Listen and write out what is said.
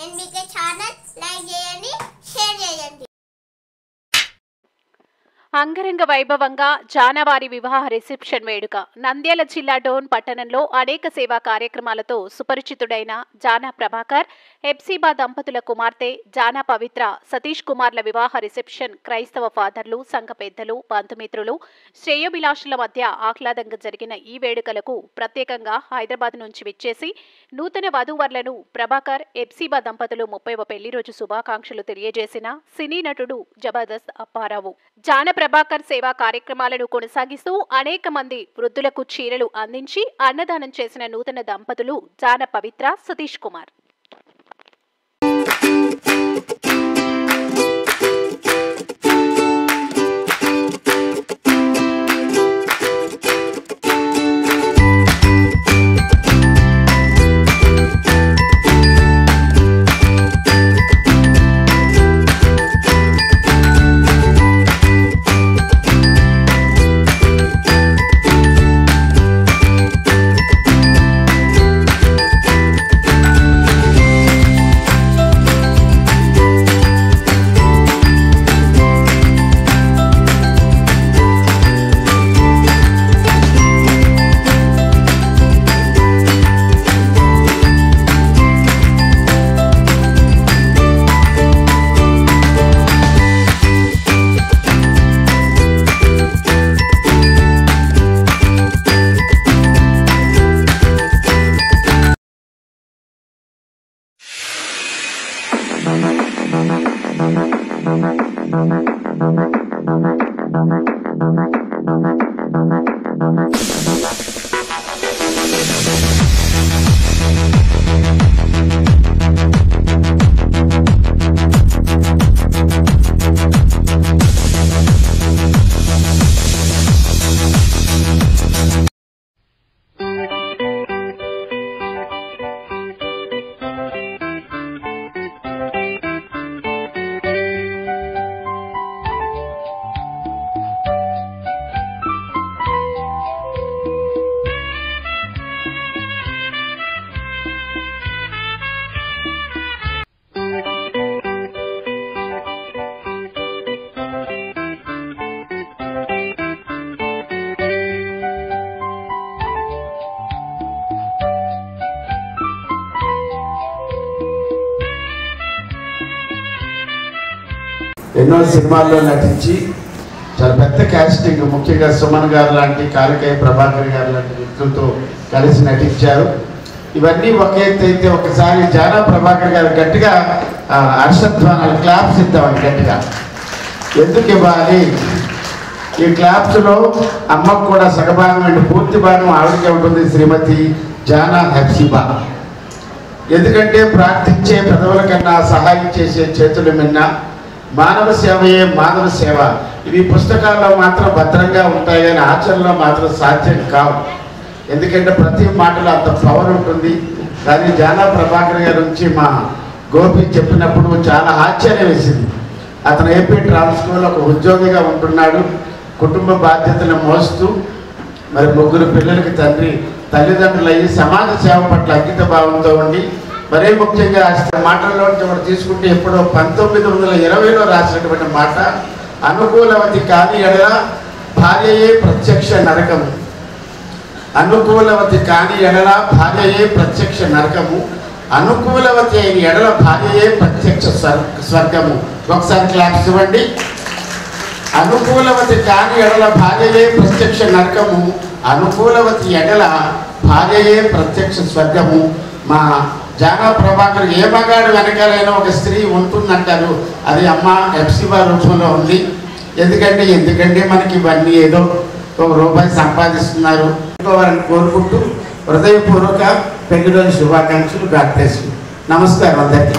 NBK channel like చేయండి, share చేయండి. అంగరంగ వైభవంగా జానవారి వివాహ రిసెప్షన్ వేడుక. నంద్యాల జిల్లా డోన్ పట్టణంలో అనేక సేవా కార్యక్రమాలతో సుపరిచితుడైన జానా ప్రభాకర్, హెప్సిబా దంపతుల కుమార్తె జానా పవిత్ర సతీష్ కుమార్ల వివాహ రిసెప్షన్ క్రైస్తవ ఫాదర్లు, సంఘ పెద్దలు, బంధుమిత్రులు, శ్రేయోభిలాషుల మధ్య ఆహ్లాదంగా జరిగిన ఈ వేడుకలకు ప్రత్యేకంగా హైదరాబాద్ నుంచి విచ్చేసి నూతన వధూవరులను ప్రభాకర్, హెప్సిబా దంపతులు 30వ పెళ్లి రోజు శుభాకాంక్షలు తెలియజేసిన సినీ నటుడు జబర్దస్త్ అప్పారావు. జానా ప్రభాకర్ సేవా కార్యక్రమాలను కొనసాగిస్తూ అనేక మంది వృద్ధులకు చీరలు అందించి అన్నదానం చేసిన నూతన దంపతులు జానా పవిత్ర, సతీష్ కుమార్. ఎన్నో సినిమాల్లో నటించి చాలా పెద్ద కాస్టింగ్, ముఖ్యంగా సుమన్ గారు లాంటి, కాలికాయ ప్రభాకర్ గారు లాంటి వ్యక్తులతో కలిసి నటించారు. ఇవన్నీ ఒక ఎత్తు అయితే ఒకసారి జానా ప్రభాకర్ గారు గట్టిగా హర్షధ్వానాలు, క్లాప్స్ ఇద్దామని గట్టిగా. ఎందుకు ఇవ్వాలి? ఈ క్లాప్స్లో అమ్మకు కూడా సగభాగం అండి, పూర్తి భాగం ఆవిడకే ఉంటుంది, శ్రీమతి జానా హెప్సిబా. ఎందుకంటే ప్రార్థించే పెదవుల కన్నా సహాయం చేసే చేతుల మిన్న మానవ సేవయే మాధవ సేవ. ఇవి పుస్తకాల్లో మాత్రం భద్రంగా ఉంటాయి కానీ ఆచరణలో మాత్రం సాధ్యం కావు. ఎందుకంటే ప్రతి మాటలో అంత పవర్ ఉంటుంది. కానీ జానా ప్రభాకర్ గారి నుంచి మా గోపి చెప్పినప్పుడు చాలా ఆశ్చర్యం వేసింది. అతను ఏపీ ట్రాన్స్కోలో ఒక ఉద్యోగిగా ఉంటున్నాడు. కుటుంబ బాధ్యతలను మోస్తూ మరి 3 పిల్లలకి తల్లిదండ్రులు అయ్యి సమాజ సేవ పట్ల అంకిత భావంతో ఉండి, మరీ ముఖ్యంగా మాటల్లో తీసుకుంటే ఎప్పుడో 1920లో రాసినటువంటి మాట, అనుకూలవతి కాని ఎడల భార్యయే ప్రత్యక్ష నరకము. అనుకూలవతి కాని ఎడల భార్యయే ప్రత్యక్ష నరకము, అనుకూలవతి అయిన ఎడల భార్యయే ప్రత్యక్ష స్వర్గము. ఒకసారి క్లాప్స్ ఇవ్వండి. అనుకూలవతి కాని ఎడల భార్యయే ప్రత్యక్ష నరకము, అనుకూలవతి ఎడల భార్యయే ప్రత్యక్ష స్వర్గము. మా జానా ప్రభాకర్ ఏ మగాడు వెనకాలైనా ఒక స్త్రీ ఉంటుందంటారు. అది అమ్మ హెప్సిబా రూపంలో ఉంది. ఎందుకంటే మనకి ఇవన్నీ ఏదో ₹1 సంపాదిస్తున్నారు వారిని కోరుకుంటూ హృదయపూర్వక పెళ్లి రోజు శుభాకాంక్షలు. God bless you. నమస్కారం అందరికీ.